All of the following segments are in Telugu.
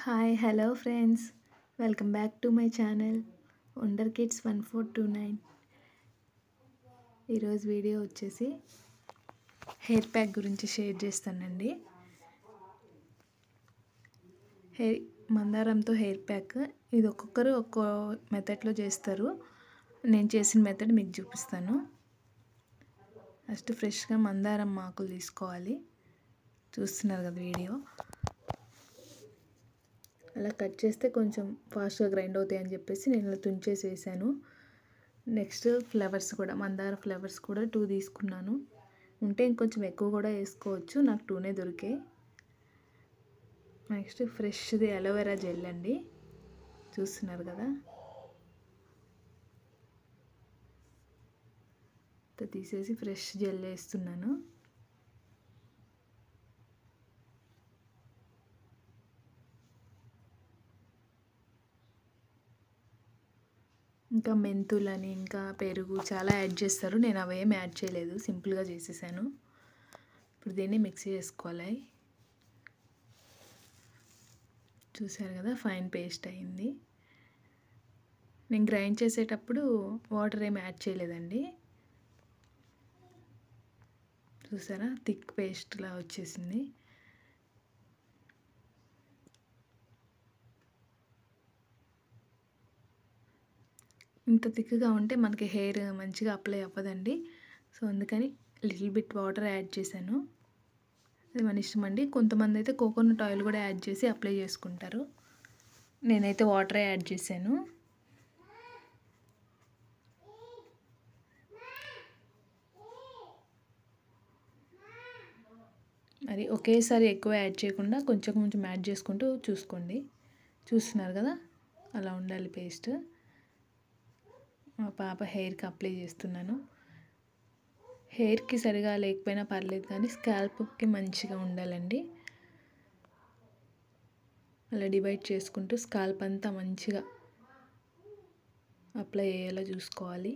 Hi hello friends, welcome back to my channel wonder kids 1429. ఈరోజు వీడియో వచ్చేసి హెయిర్ ప్యాక్ గురించి షేర్ చేస్తానండి. మందారంతో హెయిర్ ప్యాక్ ఇది ఒక్కొక్కరు ఒక్కో మెథడ్లో చేస్తారు. నేను చేసిన మెథడ్ మీకు చూపిస్తాను. ఫస్ట్ ఫ్రెష్గా మందారం ఆకులు తీసుకోవాలి. చూస్తున్నారు కదా వీడియో. అలా కట్ చేస్తే కొంచెం ఫాస్ట్గా గ్రైండ్ అవుతాయి అని చెప్పేసి నేను ఇలా తుంచేసి వేసాను. నెక్స్ట్ ఫ్లవర్స్ కూడా, మందార ఫ్లవర్స్ కూడా 2 తీసుకున్నాను. ఉంటే ఇంకొంచెం ఎక్కువ కూడా వేసుకోవచ్చు, నాకు 2నే దొరికాయి. నెక్స్ట్ ఫ్రెష్ది అలోవెరా జెల్ అండి, చూస్తున్నారు కదా. తీసేసి ఫ్రెష్ జెల్ వేస్తున్నాను. ఇంకా మెంతులని, ఇంకా పెరుగు చాలా యాడ్ చేస్తారు. నేను అవేం యాడ్ చేయలేదు, సింపుల్గా చేసేసాను. ఇప్పుడు దీన్ని మిక్సీ చేసుకోవాలి. చూసారు కదా, ఫైన్ పేస్ట్ అయింది. నేను గ్రైండ్ చేసేటప్పుడు వాటర్ ఏమి యాడ్ చేయలేదండి. చూసారా, థిక్ పేస్ట్లా వచ్చేసింది. ఇంత థిక్గా ఉంటే మనకి హెయిర్ మంచిగా అప్లై అవ్వదండి. సో అందుకని లిటిల్ బిట్ వాటర్ యాడ్ చేశాను. అది మన ఇష్టం అండి. కొంతమంది అయితే కోకోనట్ ఆయిల్ కూడా యాడ్ చేసి అప్లై చేసుకుంటారు. నేనైతే వాటరే యాడ్ చేశాను. అది ఒకేసారి ఎక్కువ యాడ్ చేయకుండా కొంచెం కొంచెం యాడ్ చేసుకుంటూ చూసుకోండి. చూస్తున్నారు కదా, అలా ఉండాలి పేస్ట్. మా పాప హెయిర్కి అప్లై చేస్తున్నాను. హెయిర్కి సరిగా లేకపోయినా పర్లేదు, కానీ స్కాల్ప్కి మంచిగా ఉండాలండి. అలా డివైడ్ చేసుకుంటూ స్కాల్ప్ అంతా మంచిగా అప్లై అయ్యేలా చూసుకోవాలి.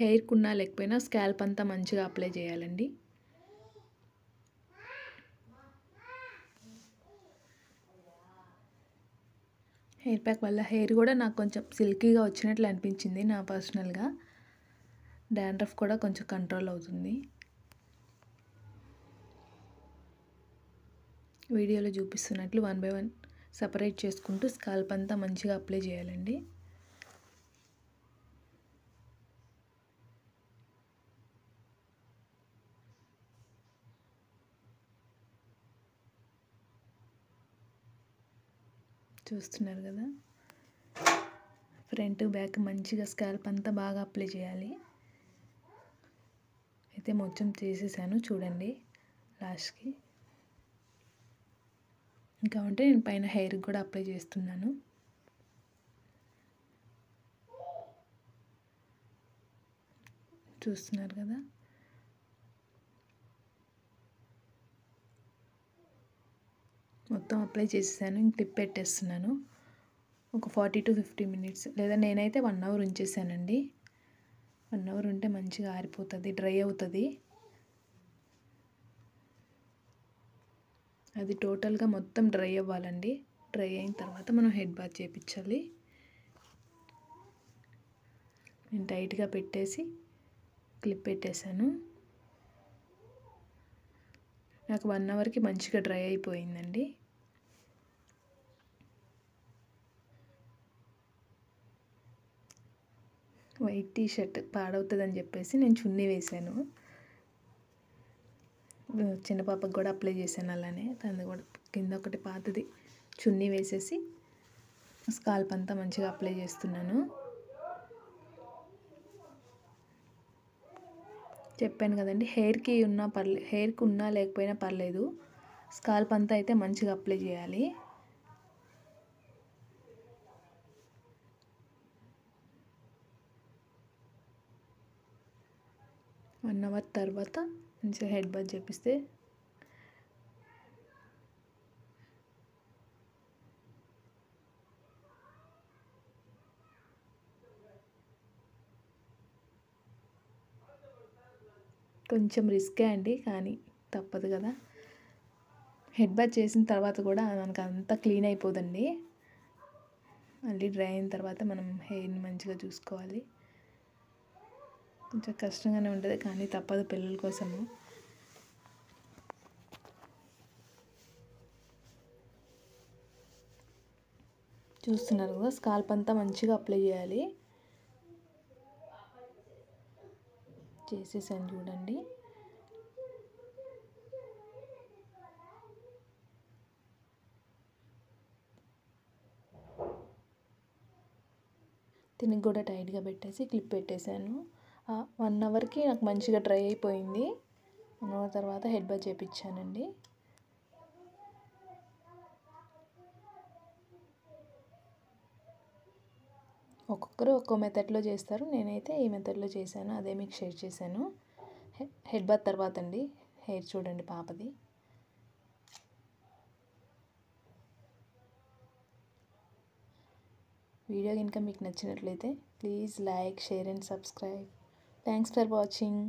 హెయిర్కి ఉన్నా లేకపోయినా స్కాల్ప్ అంతా మంచిగా అప్లై చేయాలండి. హెయిర్ ప్యాక్ వల్ల హెయిర్ కూడా నాకు కొంచెం సిల్కీగా వచ్చినట్లు అనిపించింది. నా పర్సనల్గా డాండ్రఫ్ కూడా కొంచెం కంట్రోల్ అవుతుంది. వీడియోలో చూపిస్తున్నట్లు 1 బై 1 సపరేట్ చేసుకుంటూ స్కాల్ప్ అంతా మంచిగా అప్లై చేయాలండి. చూస్తున్నారు కదా, ఫ్రంట్ బ్యాక్ మంచిగా స్కాల్ప్ అంతా బాగా అప్లై చేయాలి. అయితే మొత్తం చేసేసాను చూడండి లాస్ట్కి. ఇంకా ఉంటే నేను పైన హెయిర్కి కూడా అప్లై చేస్తున్నాను. చూస్తున్నారు కదా, మొత్తం అప్లై చేసేసాను. ఇంక క్లిప్ పెట్టేస్తున్నాను. ఒక 40 to 50 minutes, లేదా నేనైతే 1 hour ఉంచేసానండి. 1 hour ఉంటే మంచిగా ఆరిపోతుంది, డ్రై అవుతుంది. అది టోటల్గా మొత్తం డ్రై అవ్వాలండి. డ్రై అయిన తర్వాత మనం హెడ్ బాత్ చేయించాలి. నేను టైట్గా పెట్టేసి క్లిప్ పెట్టేశాను. నాకు 1 hourకి మంచిగా డ్రై అయిపోయిందండి. వైట్ టీషర్ట్ పాడవుతుందని చెప్పేసి నేను చున్నీ వేశాను. చిన్న పాపకు కూడా అప్లై చేశాను అలానే. తనది కూడా కింద ఒకటి పాతది చున్నీ వేసేసి స్కాల్ప్ అంతా మంచిగా అప్లై చేస్తున్నాను. చెప్పాను కదండి, హెయిర్కి ఉన్నా లేకపోయినా పర్లేదు, స్కాల్ప్ అంతా అయితే మంచిగా అప్లై చేయాలి. వన్ అవర్ తర్వాత మంచిగా హెడ్ బాత్ చేపిస్తే కొంచెం రిస్కే అండి, కానీ తప్పదు కదా. హెడ్ బాత్ చేసిన తర్వాత కూడా మనకు అంతా క్లీన్ అయిపోదండి. మళ్ళీ డ్రై అయిన తర్వాత మనం హెయిర్ని మంచిగా చూసుకోవాలి. కొంచెం కష్టంగానే ఉంటుంది, కానీ తప్పదు పిల్లల కోసము. చూస్తున్నారు కదా, స్కాల్ప్ అంతా మంచిగా అప్లై చేయాలి. చేసేసాను చూడండి. దీనికి కూడా టైట్గా పెట్టేసి క్లిప్ పెట్టేశాను. 1 అవర్కి నాకు మంచిగా డ్రై అయిపోయింది. 1 అవర్ తర్వాత హెడ్ బాత్ చేయించానండి. ఒక్కొక్కరు ఒక్కో మెథడ్లో చేస్తారు. నేనైతే ఈ మెథడ్లో చేశాను, అదే మీకు షేర్ చేశాను. హెడ్ బాత్ తర్వాత అండి, హెయిర్ చూడండి పాపది. వీడియో కనుక మీకు నచ్చినట్లయితే please like, share and subscribe. Thanks for watching.